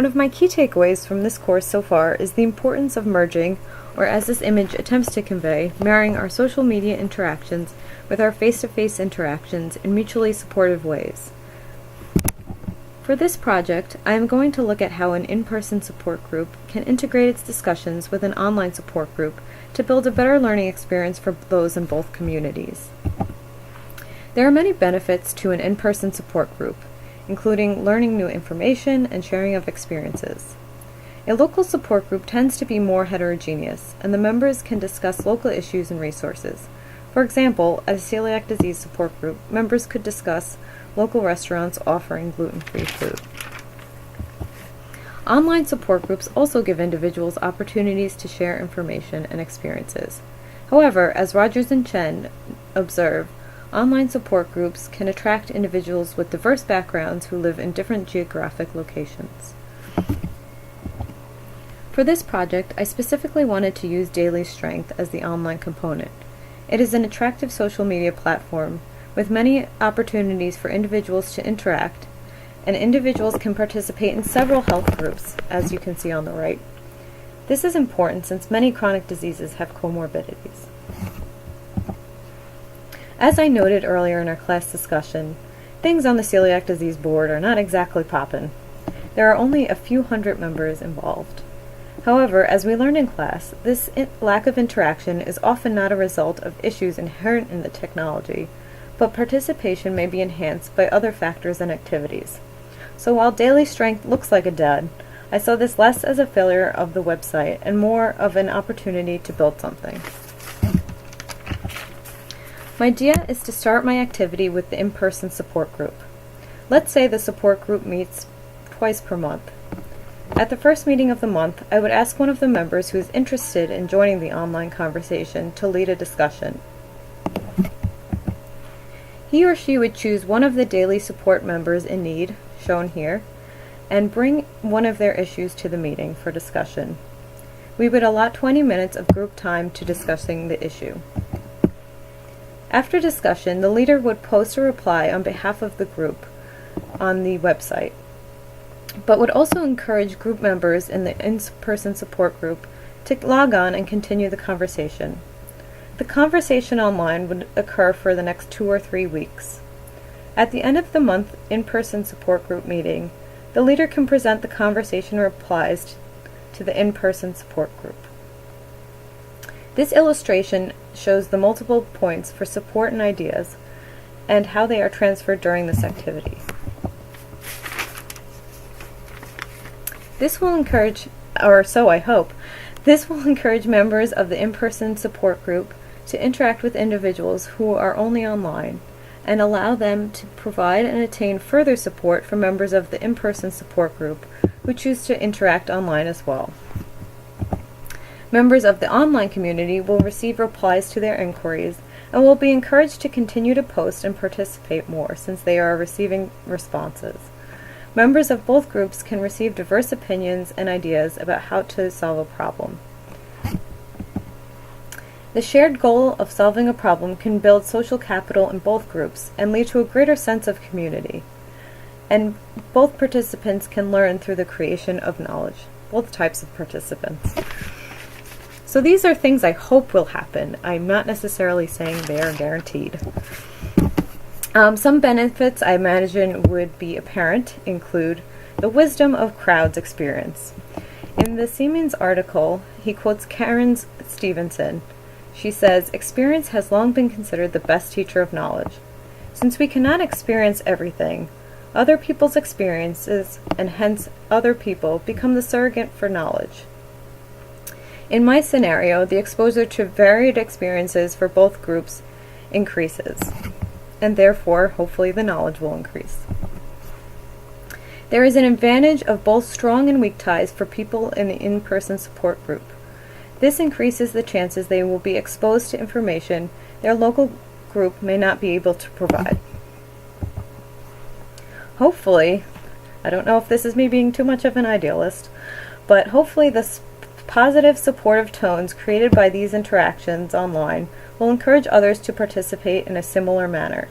One of my key takeaways from this course so far is the importance of merging, or as this image attempts to convey, marrying our social media interactions with our face-to-face interactions in mutually supportive ways. For this project, I am going to look at how an in-person support group can integrate its discussions with an online support group to build a better learning experience for those in both communities. There are many benefits to an in-person support group, including learning new information and sharing of experiences. A local support group tends to be more heterogeneous, and the members can discuss local issues and resources. For example, at a celiac disease support group, members could discuss local restaurants offering gluten-free food. Online support groups also give individuals opportunities to share information and experiences. However, as Rogers and Chen observe, online support groups can attract individuals with diverse backgrounds who live in different geographic locations. For this project, I specifically wanted to use Daily Strength as the online component. It is an attractive social media platform with many opportunities for individuals to interact, and individuals can participate in several health groups, as you can see on the right. This is important since many chronic diseases have comorbidities. As I noted earlier in our class discussion, things on the celiac disease board are not exactly poppin'. There are only a few hundred members involved. However, as we learned in class, this lack of interaction is often not a result of issues inherent in the technology, but participation may be enhanced by other factors and activities. So while Daily Strength looks like a dud, I saw this less as a failure of the website and more of an opportunity to build something. My idea is to start my activity with the in-person support group. Let's say the support group meets twice per month. At the first meeting of the month, I would ask one of the members who is interested in joining the online conversation to lead a discussion. He or she would choose one of the daily support members in need, shown here, and bring one of their issues to the meeting for discussion. We would allot 20 minutes of group time to discussing the issue. After discussion, the leader would post a reply on behalf of the group on the website, but would also encourage group members in the in-person support group to log on and continue the conversation. The conversation online would occur for the next 2 or 3 weeks. At the end of the month in-person support group meeting, the leader can present the conversation replies to the in-person support group. This illustration shows the multiple points for support and ideas and how they are transferred during this activity. This will encourage, or so I hope, this will encourage members of the in-person support group to interact with individuals who are only online, and allow them to provide and attain further support from members of the in-person support group who choose to interact online as well. Members of the online community will receive replies to their inquiries and will be encouraged to continue to post and participate more since they are receiving responses. Members of both groups can receive diverse opinions and ideas about how to solve a problem. The shared goal of solving a problem can build social capital in both groups and lead to a greater sense of community. And both participants can learn through the creation of knowledge, both types of participants. So these are things I hope will happen. I'm not necessarily saying they are guaranteed. Some benefits I imagine would be apparent include the wisdom of crowds experience. In the Siemens article, he quotes Karen Stevenson. She says, "Experience has long been considered the best teacher of knowledge. Since we cannot experience everything, other people's experiences, and hence other people, become the surrogate for knowledge. In my scenario, the exposure to varied experiences for both groups increases, and therefore, hopefully, the knowledge will increase. There is an advantage of both strong and weak ties for people in the in-person support group. This increases the chances they will be exposed to information their local group may not be able to provide. Hopefully, I don't know if this is me being too much of an idealist, but hopefully the positive supportive tones created by these interactions online will encourage others to participate in a similar manner.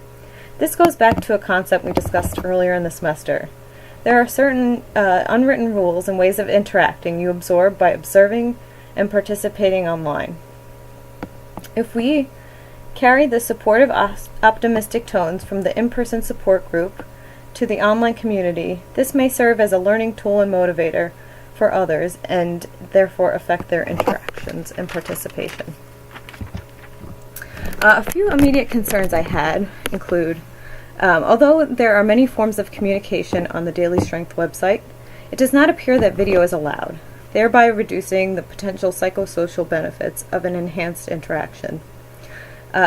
This goes back to a concept we discussed earlier in the semester. There are certain unwritten rules and ways of interacting you absorb by observing and participating online. If we carry the supportive, optimistic tones from the in-person support group to the online community, this may serve as a learning tool and motivator for others and therefore affect their interactions and participation. A few immediate concerns I had include, although there are many forms of communication on the Daily Strength website, it does not appear that video is allowed, thereby reducing the potential psychosocial benefits of an enhanced interaction.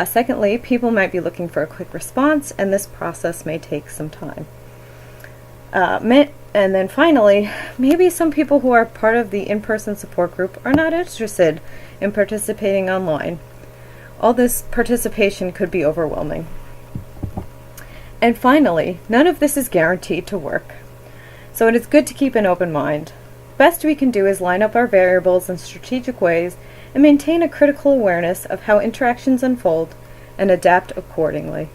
Secondly, people might be looking for a quick response, and this process may take some time. And then finally, maybe some people who are part of the in-person support group are not interested in participating online. All this participation could be overwhelming. And finally, none of this is guaranteed to work. So it is good to keep an open mind. Best we can do is line up our variables in strategic ways and maintain a critical awareness of how interactions unfold and adapt accordingly.